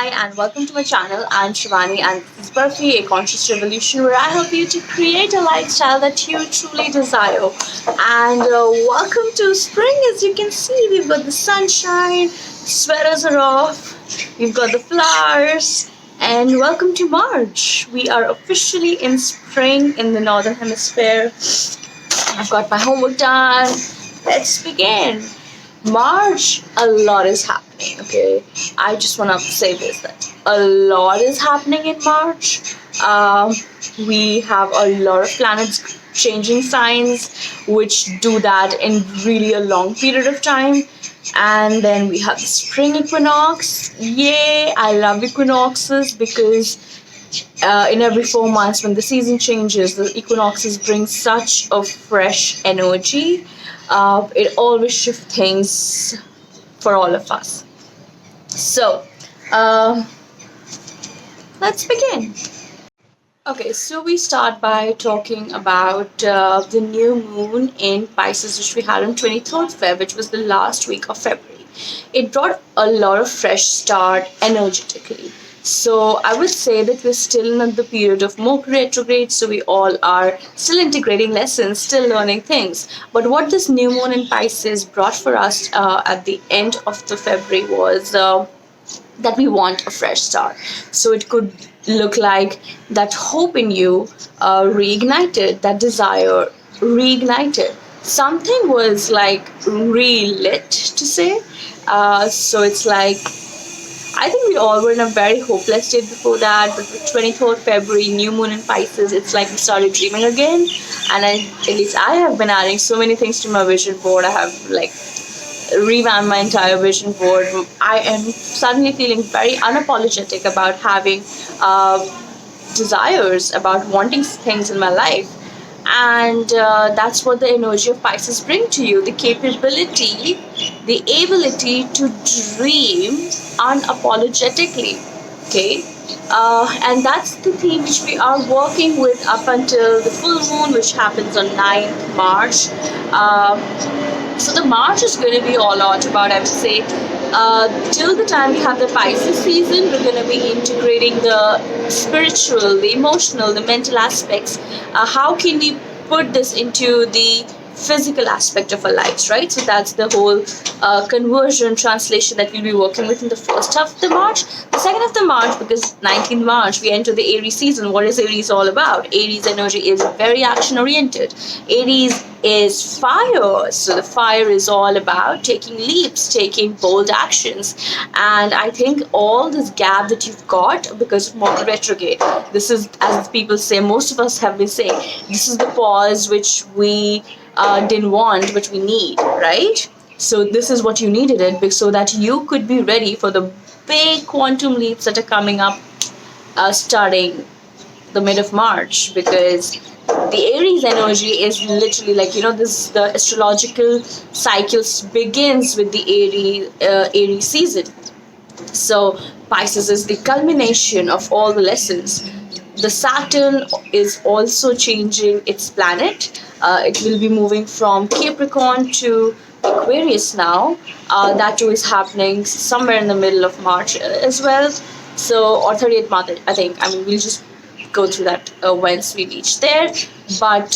Hi and welcome to my channel. I'm Shivani and this is Burfi, a conscious revolution where I help you to create a lifestyle that you truly desire. And welcome to spring. As you can see, we've got the sunshine, sweaters are off, we've got the flowers, and welcome to March. We are officially in spring in the northern hemisphere. I've got my homework done. Let's begin. March, a lot is happening, okay? I just want to say this that a lot is happening in March. We have a lot of planets changing signs, which do that in really a long period of time. And then we have the spring equinox. Yay! I love equinoxes because in every 4 months when the season changes, the equinoxes bring such a fresh energy. It always shifts things for all of us. So, let's begin. Okay, so we start by talking about the new moon in Pisces, which we had on 23rd Feb, which was the last week of February. It brought a lot of fresh start energetically. So I would say that we're still in the period of Mercury retrograde, so we all are still integrating lessons, still learning things. But what this new moon in Pisces brought for us at the end of the February was that we want a fresh start. So it could look like that hope in you reignited, that desire reignited. Something was like relit to say. So it's like I think we all were in a very hopeless state before that, but with 23rd February, new moon in Pisces, it's like we started dreaming again. And at least I have been adding so many things to my vision board. I have like revamped my entire vision board. I am suddenly feeling very unapologetic about having desires, about wanting things in my life. And that's what the energy of Pisces bring to you, the capability, the ability to dream unapologetically. Okay, and that's the theme which we are working with up until the full moon, which happens on 9th March. So the March is going to be all out about, I would say, till the time we have the Pisces season, we're going to be integrating the spiritual, the emotional, the mental aspects. How can we put this into the physical aspect of our lives, right? So that's the whole conversion translation that we'll be working with in the first half of the March. The second half of the March, because 19th March we enter the Aries season. What is Aries all about? Aries energy is very action oriented. Aries is fire, so the fire is all about taking leaps, taking bold actions. And I think all this gap that you've got because of Mercury retrograde, this is, as people say, most of us have been saying, this is the pause which we didn't want but we need, right? So this is what you needed it so that you could be ready for the big quantum leaps that are coming up starting the mid of March, because the Aries energy is literally like, this the astrological cycles begins with the Aries season. So Pisces is the culmination of all the lessons. The Saturn is also changing its planet. It will be moving from Capricorn to Aquarius now. That too is happening somewhere in the middle of March as well. So, or 30th March, I think. I mean, we'll just go through that once we reach there. But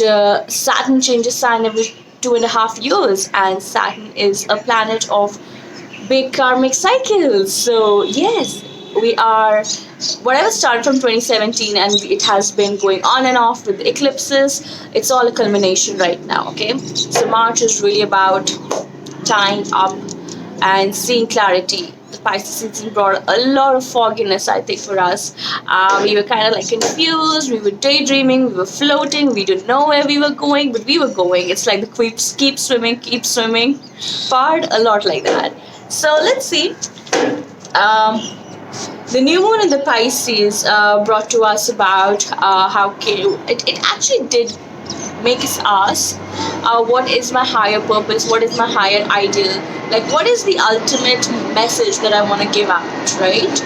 Saturn changes sign every 2.5 years, and Saturn is a planet of big karmic cycles. So, yes, we are whatever started from 2017 and it has been going on and off with the eclipses. It's all a culmination right now. Okay, so March is really about tying up and seeing clarity. The Pisces season brought a lot of fogginess, I think, for us. We were kind of like confused, we were daydreaming, we were floating, we didn't know where we were going, but we were going. It's like the keep swimming part, a lot like that. So let's see. The new moon in the Pisces brought to us about how it actually did make us ask, what is my higher purpose? What is my higher ideal? Like, what is the ultimate message that I want to give out, right?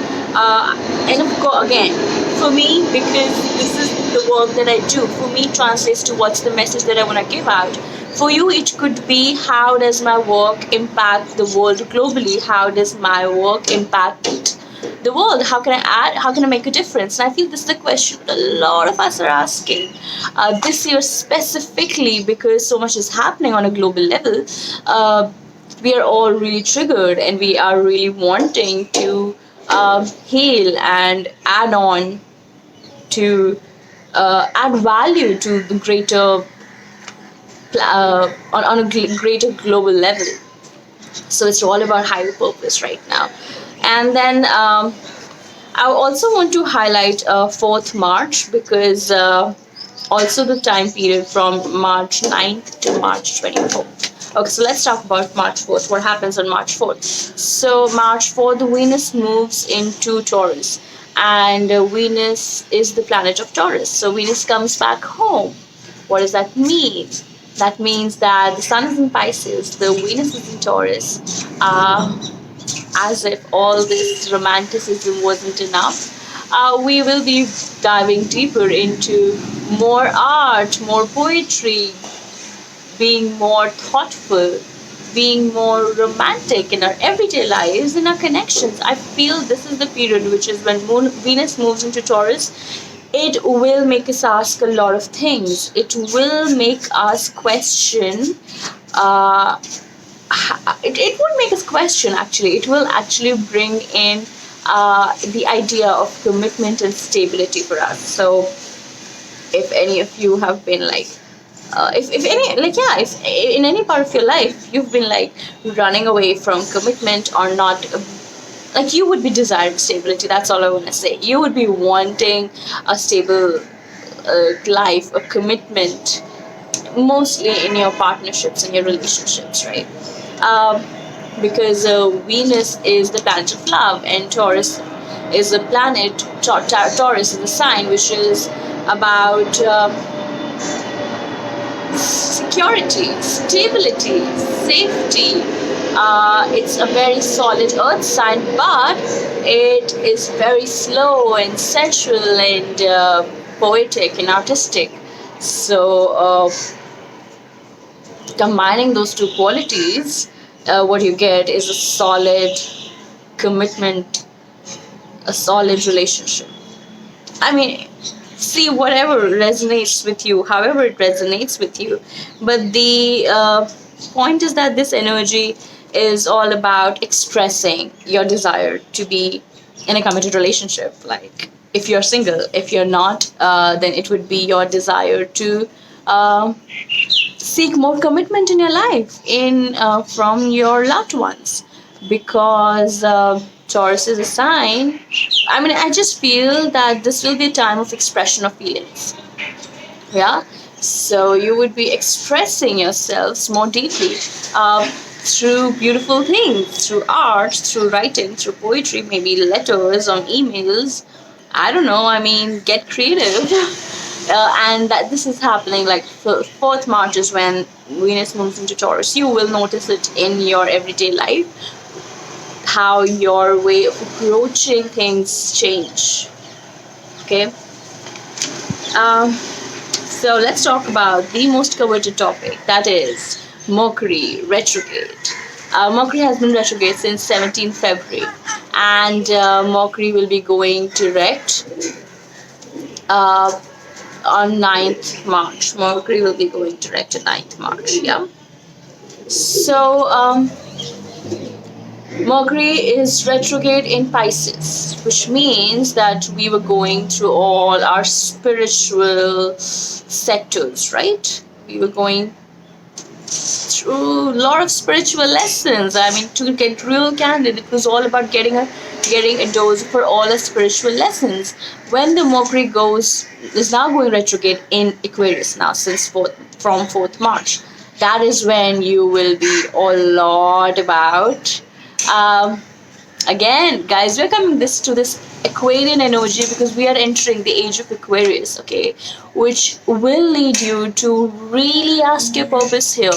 And of course, again, for me, because this is the work that I do, for me translates to what's the message that I want to give out. For you, it could be, how does my work impact the world globally? How does my work impact the world? How can I add? How can I make a difference? And I feel this is the question that a lot of us are asking this year specifically, because so much is happening on a global level. We are all really triggered, and we are really wanting to heal and add on to add value to the greater on a greater global level. So it's all about higher purpose right now. And then I also want to highlight 4th March, because also the time period from March 9th to March 24th. Okay, so let's talk about March 4th. What happens on March 4th? So March 4th, the Venus moves into Taurus, and Venus is the planet of Taurus. So Venus comes back home. What does that mean? That means that the Sun is in Pisces, the Venus is in Taurus. As if all this romanticism wasn't enough, we will be diving deeper into more art, more poetry, being more thoughtful, being more romantic in our everyday lives, in our connections. I feel this is the period which is when Venus moves into Taurus. It will make us ask a lot of things. It will make us question. It won't make us question, actually. It will actually bring in the idea of commitment and stability for us. So if any of you have been like, if in any part of your life you've been like running away from commitment or not, like you would be desiring stability. That's all I want to say. You would be wanting a stable life, a commitment, mostly in your partnerships and your relationships, right? Because Venus is the planet of love, and Taurus is a planet. Taurus is a sign which is about security, stability, safety. It's a very solid earth sign, but it is very slow and sensual and poetic and artistic. So combining those two qualities, what you get is a solid commitment, a solid relationship. I mean, see, whatever resonates with you, however it resonates with you. But the point is that this energy is all about expressing your desire to be in a committed relationship. Like, if you're single, if you're not, then it would be your desire to seek more commitment in your life, in from your loved ones, because Taurus is a sign. I mean, I just feel that this will be a time of expression of feelings. Yeah, so you would be expressing yourselves more deeply through beautiful things, through art, through writing, through poetry, maybe letters or emails. I don't know. I mean, get creative. And that this is happening like 4th March is when Venus moves into Taurus. You will notice it in your everyday life, how your way of approaching things change. Okay. So let's talk about the most coveted topic, that is Mercury retrograde. Mercury has been retrograde since 17th February, and Mercury will be going direct on 9th March. Mercury will be going direct on 9th March. Yeah. So Mercury is retrograde in Pisces, which means that we were going through all our spiritual sectors, right? We were going through a lot of spiritual lessons. I mean, to get real candid, it was all about getting a dose for all the spiritual lessons. When the Mercury is now going retrograde in Aquarius now, since from 4th March, that is when you will be a lot about. Again, guys, we're coming to this Aquarian energy because we are entering the age of Aquarius, okay, which will lead you to really ask your purpose here,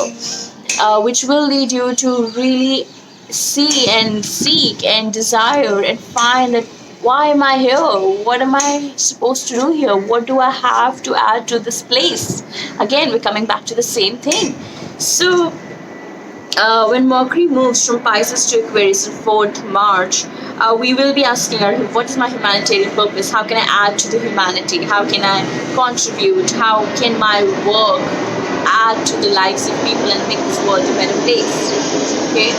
which will lead you to really see and seek and desire and find that, why am I here? What am I supposed to do here? What do I have to add to this place? Again, we're coming back to the same thing. So when Mercury moves from Pisces to Aquarius on 4th March, we will be asking her, what is my humanitarian purpose? How can I add to the humanity? How can I contribute? How can my work add to the lives of people and make this world a better place? Okay.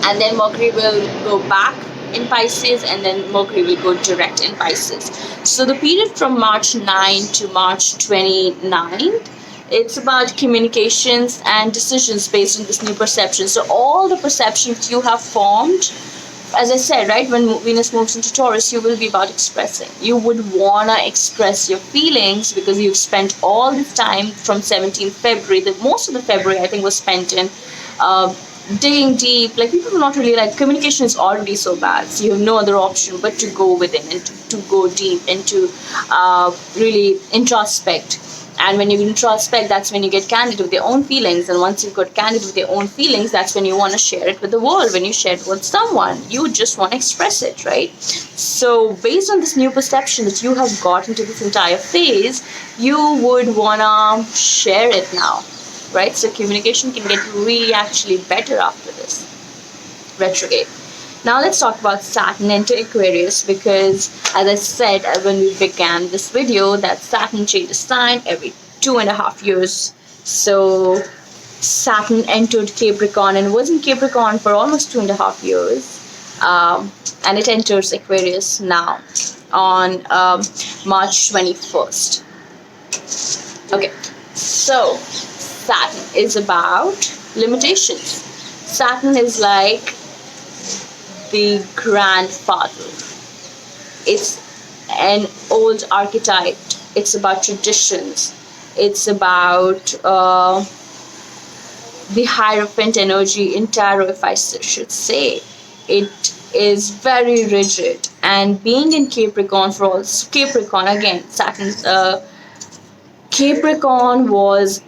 And then Mercury will go back in Pisces, and then Mercury will go direct in Pisces. So the period from March 9 to March 29, it's about communications and decisions based on this new perception. So all the perceptions you have formed, as I said, right, when Venus moves into Taurus, you will be about expressing. You would want to express your feelings because you've spent all this time from 17th February, most of the February I think was spent in digging deep. Like, people are not really, like, communication is already so bad, so you have no other option but to go within and to go deep and to really introspect. And when you introspect, that's when you get candid with your own feelings. And once you've got candid with your own feelings, that's when you want to share it with the world. When you share it with someone, you just want to express it, right? So based on this new perception that you have got into this entire phase, you would want to share it now, right? So communication can get really actually better after this retrograde. Now let's talk about Saturn into Aquarius, because as I said when we began this video, that Saturn changes sign every 2.5 years. So Saturn entered Capricorn and was in Capricorn for almost 2.5 years. And it enters Aquarius now on March 21st. Okay, so Saturn is about limitations. Saturn is like the grandfather. It's an old archetype. It's about traditions. It's about the Hierophant energy in tarot, if I should say. It is very rigid. And being in Capricorn for all Capricorn, again, Saturn's Capricorn was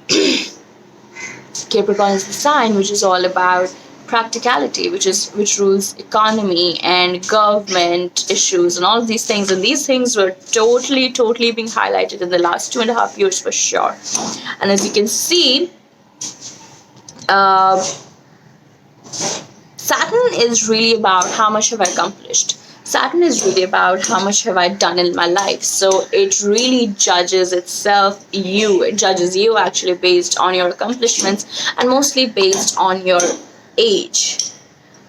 Capricorn is the sign which is all about practicality, which rules economy and government issues and all of these things. And these things were totally being highlighted in the last 2.5 years for sure. And as you can see, Saturn is really about how much have I accomplished. Saturn is really about how much have I done in my life. So it really judges itself, it judges you actually based on your accomplishments and mostly based on your age,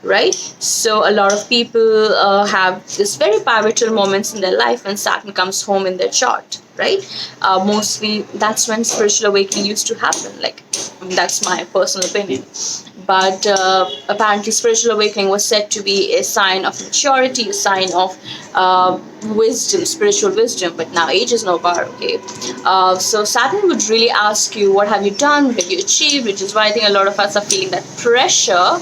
right? So a lot of people have this very pivotal moments in their life when Saturn comes home in their chart, right? Mostly that's when spiritual awakening used to happen. Like, that's my personal opinion. But apparently spiritual awakening was said to be a sign of maturity, a sign of wisdom, spiritual wisdom. But now age is no bar, okay? So Saturn would really ask you, what have you done, what have you achieved, which is why I think a lot of us are feeling that pressure.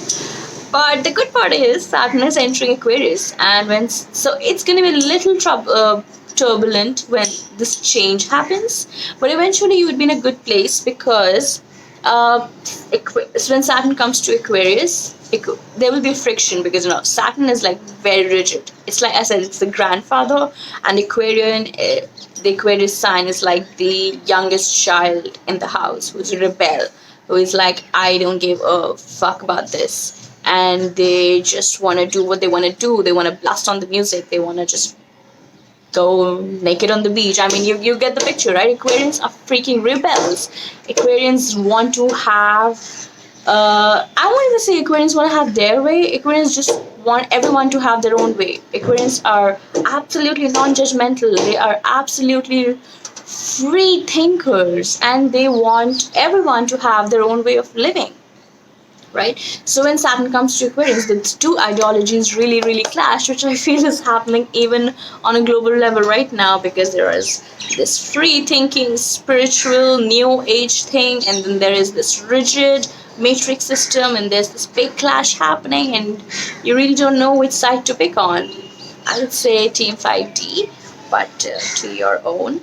But the good part is Saturn is entering Aquarius, and so it's going to be a little turbulent when this change happens. But eventually you would be in a good place, because when Saturn comes to Aquarius, there will be friction, because Saturn is like very rigid. It's like I said, it's the grandfather, and the Aquarius sign is like the youngest child in the house, who's a rebel, who is like, I don't give a fuck about this, and they just want to do what they want to do. They want to blast on the music. They want to just go naked on the beach. I mean, you get the picture, right? Aquarians are freaking rebels. Aquarians want to have I won't even say Aquarians want to have their way. Aquarians just want everyone to have their own way. Aquarians are absolutely non-judgmental. They are absolutely free thinkers, and they want everyone to have their own way of living, right? So when Saturn comes to Aquarius, the two ideologies really clash, which I feel is happening even on a global level right now, because there is this free thinking, spiritual, new age thing, and then there is this rigid matrix system, and there's this big clash happening, and you really don't know which side to pick on. I would say Team 5D, but to your own.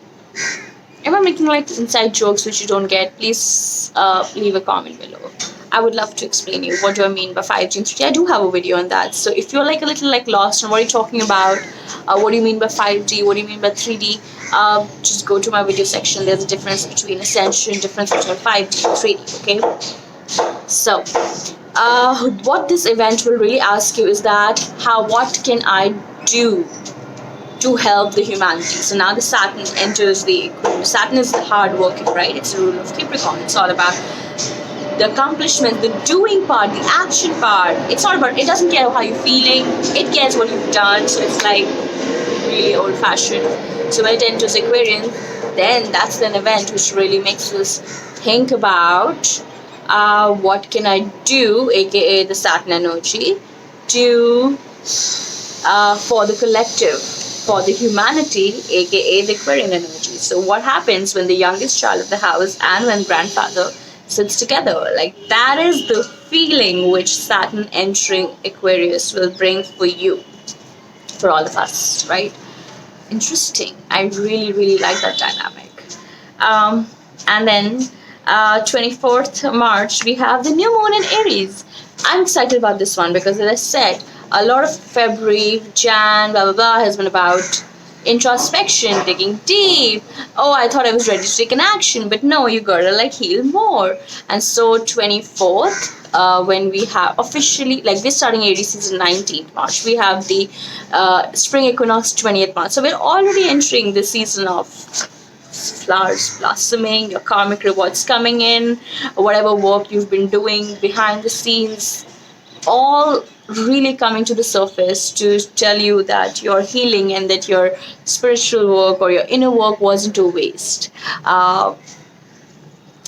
If I'm making like inside jokes which you don't get, please leave a comment below. I would love to explain you what do I mean by 5G and 3D. I do have a video on that. So if you're like a little like lost on what are you talking about, what do you mean by 5D, what do you mean by 3D, just go to my video section. There's a difference between ascension, difference between 5D and 3D, okay? So What this event will really ask you is that what can I do to help the humanity? So now the Saturn enters the Aquarius. Saturn is the hard working, right? It's the rule of Capricorn. It's all about the accomplishment, the doing part, the action part. It's all about, it doesn't care how you're feeling, it cares what you've done. So it's like really old fashioned. So when it enters Aquarian, then that's an event which really makes us think about what can I do, aka the Saturn energy, to for the collective, for the humanity, aka the Aquarian energy. So what happens when the youngest child of the house and when grandfather sits together? Like, that is the feeling which Saturn entering Aquarius will bring for you, for all of us, right? Interesting. I really like that dynamic. And then 24th March, we have the new moon in Aries. I'm excited about this one because, as I said, a lot of February, Jan, blah blah blah has been about introspection, digging deep. Oh, I thought I was ready to take an action, but no, you gotta like heal more. And so 24th, when we have officially, like, we're starting Aries season 19th March, we have the spring equinox 20th March. So we're already entering the season of flowers blossoming, your karmic rewards coming in, whatever work you've been doing behind the scenes, all really coming to the surface to tell you that you're healing and that your spiritual work or your inner work wasn't a waste. I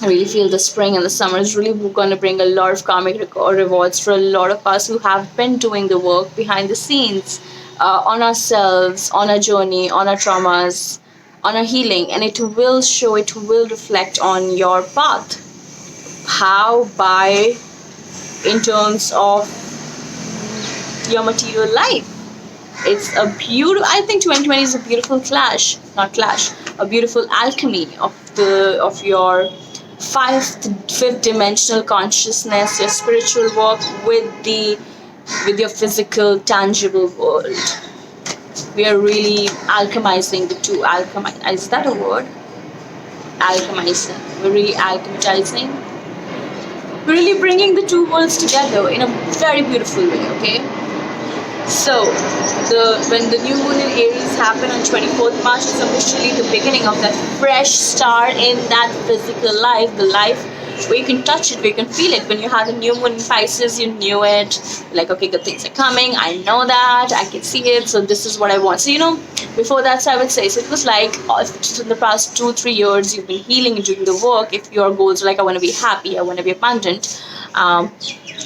really feel the spring and the summer is really going to bring a lot of karmic rewards for a lot of us who have been doing the work behind the scenes, on ourselves, on our journey, on our traumas, on our healing, and it will show, it will reflect on your path. How? By in terms of your material life. It's a beautiful, I think 2020 is a beautiful a beautiful alchemy of your fifth dimensional consciousness, your spiritual work with your physical tangible world. We are really alchemizing the two. Is that a word? Alchemizing. We're really alchematizing. We're really bringing the two worlds together in a very beautiful way, okay? So, when the new moon in Aries happened on 24th March, it's officially the beginning of that fresh start in that physical life, the life where you can touch it, where you can feel it. When you had the new moon in Pisces, you knew it. Like, okay, good things are coming. I know that. I can see it. So this is what I want. So, before that, so I would say, so it was like, if in the past 2-3 years, you've been healing and doing the work. If your goals are like, I want to be happy, I want to be abundant.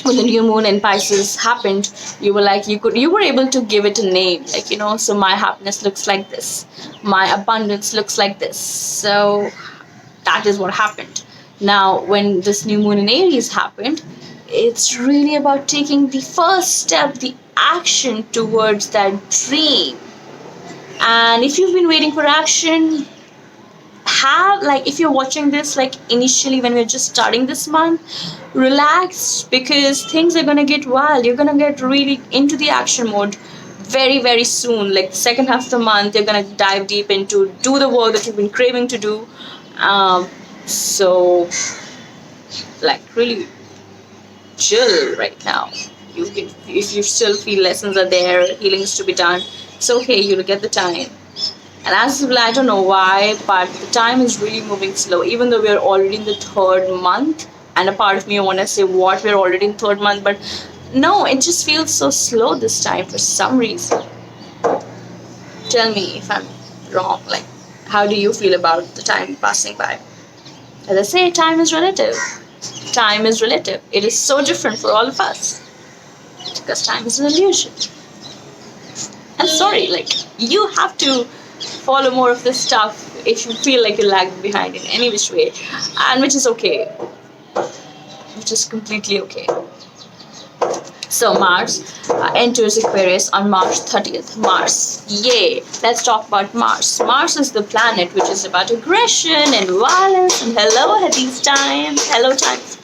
When the new moon in Pisces happened, you were like, you were able to give it a name, like, so my happiness looks like this, my abundance looks like this. So that is what happened. Now when this new moon in Aries happened, it's really about taking the first step, the action towards that dream. And if you've been waiting for action, if you're watching this like initially when we're just starting this month, relax, because things are gonna get wild. You're gonna get really into the action mode very soon. Like the second half of the month, you're gonna dive deep into do the work that you've been craving to do. So like really chill right now. If you still feel lessons are there, healings to be done, it's okay, you'll get the time. And as well, I don't know why, but the time is really moving slow, even though we're already in the third month. And a part of me want to say, what, we're already in third month? But no, it just feels so slow this time for some reason. Tell me if I'm wrong. Like, how do you feel about the time passing by? As I say, time is relative. Time is relative. It is so different for all of us, because time is an illusion. I'm sorry, like, you have to follow more of this stuff if you feel like you're lagging behind in any which way, and which is okay, which is completely okay. So Mars enters Aquarius on March 30th. Mars, yay! Let's talk about Mars. Mars is the planet which is about aggression and violence. And hello, these times. Hello, times.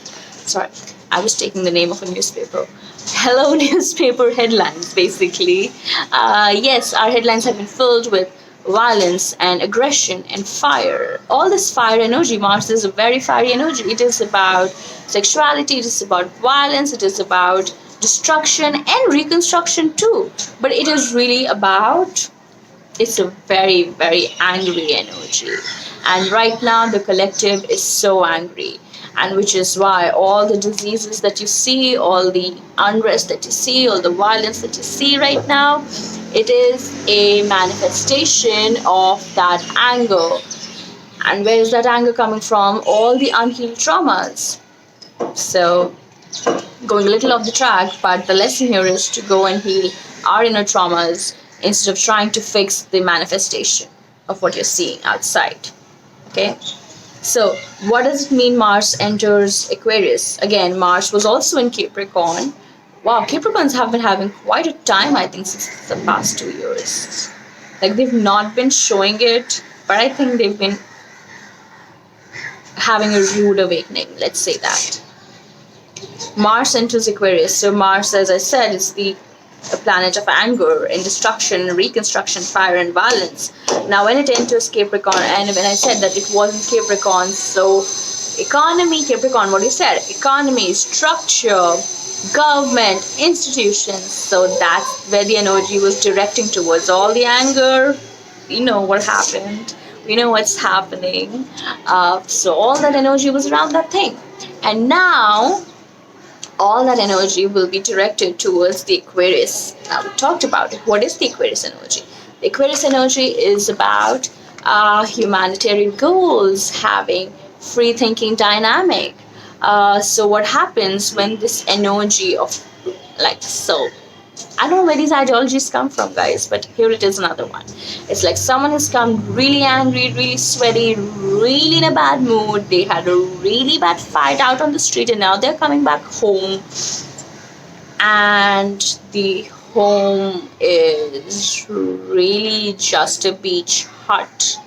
Sorry, I was taking the name of a newspaper. Hello, newspaper headlines, basically. Yes, our headlines have been filled with violence and aggression and fire. All this fire energy, Mars is a very fiery energy. It is about sexuality, it is about violence, it is about destruction and reconstruction too. But it is really about, it's a very, very angry energy. And right now, the collective is so angry. And which is why all the diseases that you see, all the unrest that you see, all the violence that you see right now, it is a manifestation of that anger. And where is that anger coming from? All the unhealed traumas. So, going a little off the track, but the lesson here is to go and heal our inner traumas instead of trying to fix the manifestation of what you're seeing outside. Okay? So, what does it mean Mars enters Aquarius? Again, Mars was also in Capricorn. Wow, Capricorns have been having quite a time, I think, since the past 2 years. Like, they've not been showing it, but I think they've been having a rude awakening, let's say that. Mars enters Aquarius. So, Mars, as I said, is the planet of anger and destruction, reconstruction, fire and violence. Now when it enters Capricorn, and when I said that it wasn't Capricorn, so economy, Capricorn, what you said, economy, structure, government, institutions, so that's where the energy was directing towards. All the anger, we know what happened, we know what's happening, so all that energy was around that thing. And now all that energy will be directed towards the Aquarius. Now we talked about it. What is the Aquarius energy? The Aquarius energy is about humanitarian goals, having free thinking dynamic. So what happens when this energy of, like, so I don't know where these ideologies come from, guys, but here it is, another one. It's like someone has come really angry, really sweaty, really in a bad mood. They had a really bad fight out on the street, and now they're coming back home. And the home is really just a beach hut.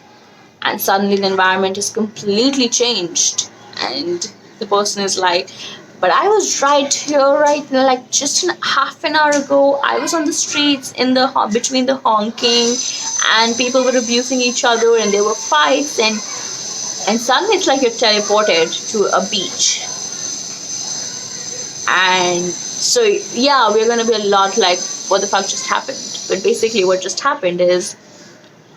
And suddenly the environment is completely changed. And the person is like, but I was right here, right now, like just half an hour ago, I was on the streets in the between the honking, and people were abusing each other, and there were fights, and suddenly it's like you're teleported to a beach. And so yeah, we're gonna be a lot like, what the fuck just happened? But basically, what just happened is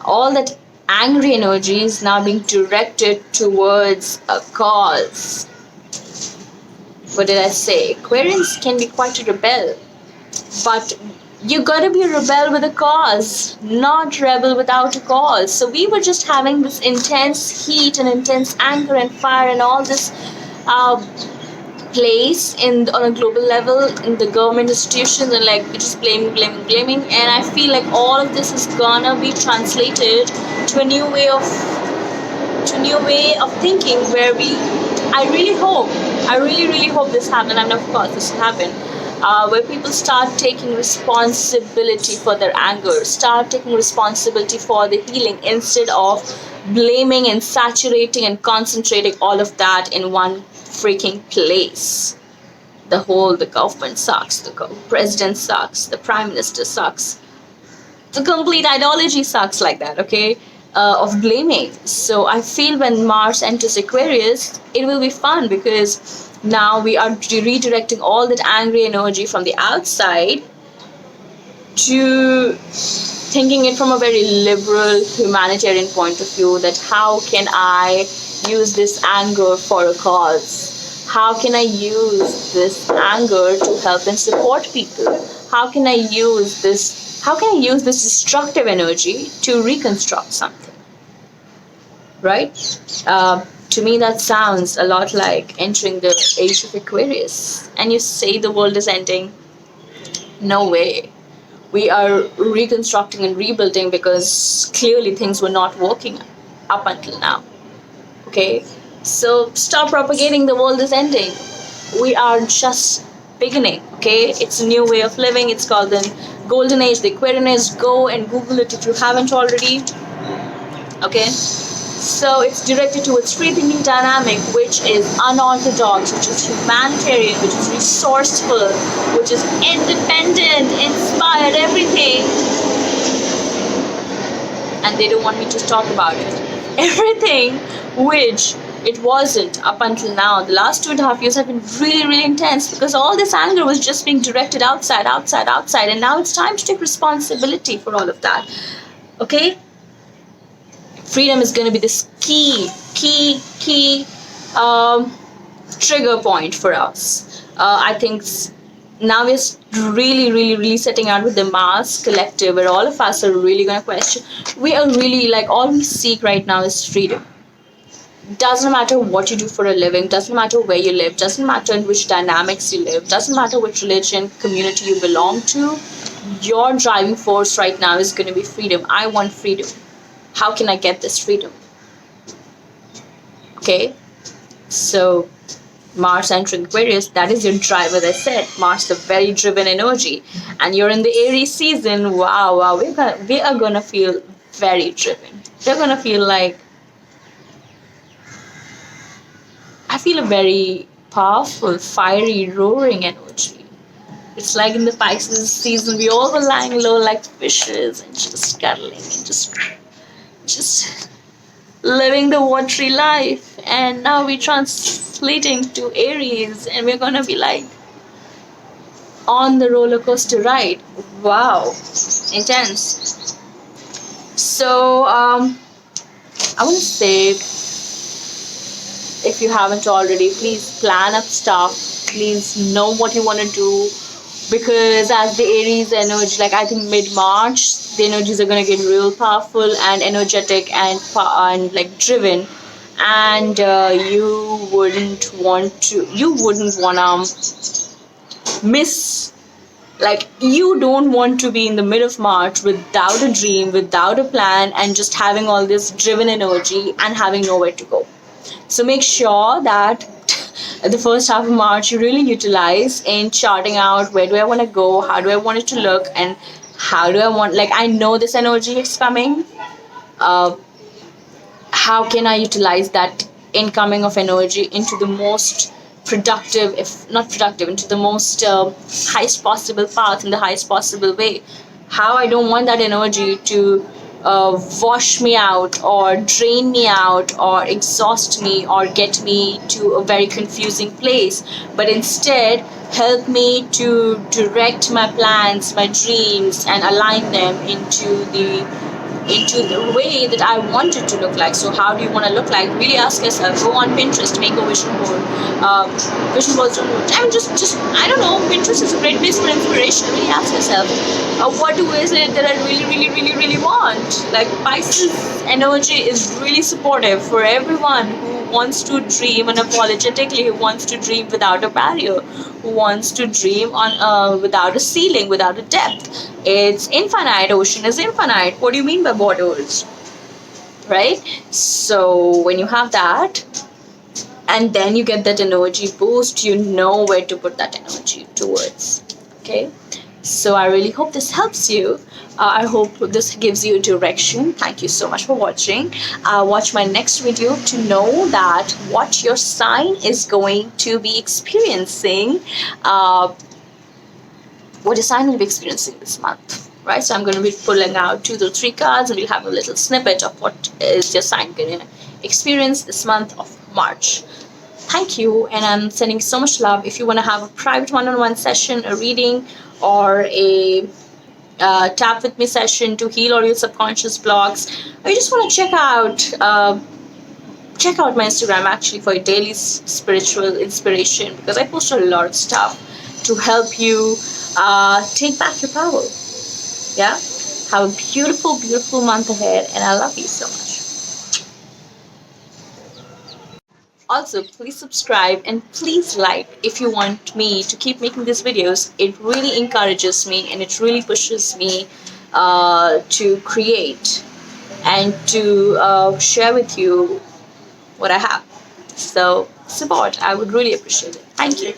all that angry energy is now being directed towards a cause. What did I say? Aquarians can be quite a rebel, but you gotta be a rebel with a cause, not rebel without a cause. So we were just having this intense heat and intense anger and fire and all this place on a global level in the government institutions, and like we're just blaming, and I feel like all of this is gonna be translated to a new way of thinking, where I really hope this happens. I mean, of course this will happen, where people start taking responsibility for their anger, start taking responsibility for the healing, instead of blaming and saturating and concentrating all of that in one freaking place. The government sucks, the president sucks, the prime minister sucks, the complete ideology sucks, like that, okay? Of blaming. So I feel when Mars enters Aquarius, it will be fun, because now we are redirecting all that angry energy from the outside to thinking it from a very liberal humanitarian point of view, that how can I use this anger for a cause? How can I use this anger to help and support people? How can I use this destructive energy to reconstruct something? Right? To me, that sounds a lot like entering the age of Aquarius. And you say the world is ending. No way. We are reconstructing and rebuilding, because clearly things were not working up until now. Okay? So stop propagating the world is ending. We are just beginning. Okay? It's a new way of living. It's called the Golden Age, the Aquarian Age. Go and Google it if you haven't already. Okay? So it's directed towards free thinking dynamic, which is unorthodox, which is humanitarian, which is resourceful, which is independent, inspired, everything. and they don't want me to talk about it. Everything which it wasn't up until now, the last 2.5 years have been really, really intense, because all this anger was just being directed outside, outside, outside, and now it's time to take responsibility for all of that. Okay? Freedom is going to be this key trigger point for us. I think now we're really setting out with the Mars collective, where all of us are really going to question. We are really, like, all we seek right now is freedom. Doesn't matter what you do for a living, doesn't matter where you live, doesn't matter in which dynamics you live, doesn't matter which religion, community you belong to, your driving force right now is going to be freedom. I want freedom. How can I get this freedom? Okay, so Mars entering Aquarius, that is your drive. As I said, Mars, the very driven energy, and you're in the Aries season. Wow, we are gonna feel very driven. We're gonna feel like, I feel a very powerful, fiery, roaring energy. It's like in the Pisces season, we all were lying low like fishes and just cuddling and just living the watery life. And now we're translating to Aries, and we're gonna be like on the roller coaster ride. Wow, intense. So I want to say, if you haven't already, please plan up stuff. Please know what you want to do, because as the Aries energy, like, I think mid-March, the energies are going to get real powerful and energetic and like driven, and you wouldn't want to miss. Like, you don't want to be in the mid of March without a dream, without a plan, and just having all this driven energy and having nowhere to go. So make sure that the first half of March you really utilize in charting out, where do I want to go, how do I want it to look, and how do I want, like, I know this energy is coming. How can I utilize that incoming of energy into the most productive, if not productive, into the most highest possible path, in the highest possible way? How I don't want that energy to wash me out or drain me out or exhaust me or get me to a very confusing place, but instead help me to direct my plans, my dreams, and align them into the way that I want it to look like. So how do you want to look like? Really ask yourself. Go on Pinterest, make a vision board. Vision boards don't work. I mean, just I don't know. Pinterest is a great place for inspiration. Really ask yourself, what is it that I really want? Like, Pisces energy is really supportive for everyone who wants to dream unapologetically, who wants to dream without a barrier, who wants to dream on without a ceiling, without a depth. It's infinite. Ocean is infinite. What do you mean by borders? Right? So when you have that, and then you get that energy boost, you know where to put that energy towards. Okay? So I really hope this helps you. I hope this gives you direction. Thank you so much for watching. Watch my next video to know that what your sign is going to be experiencing, what your sign will be experiencing this month. Right? So I'm going to be pulling out 2 to 3 cards, and we'll have a little snippet of what is your sign going to experience this month of March. Thank you, and I'm sending so much love. If you want to have a private one-on-one session, a reading, or a tap with me session to heal all your subconscious blocks, or you just want to check out my Instagram actually for your daily spiritual inspiration, because I post a lot of stuff to help you take back your power. Yeah, have a beautiful month ahead, and I love you so much. Also, please subscribe and please like if you want me to keep making these videos. It really encourages me and it really pushes me to create and to share with you what I have. So support, I would really appreciate it. Thank you.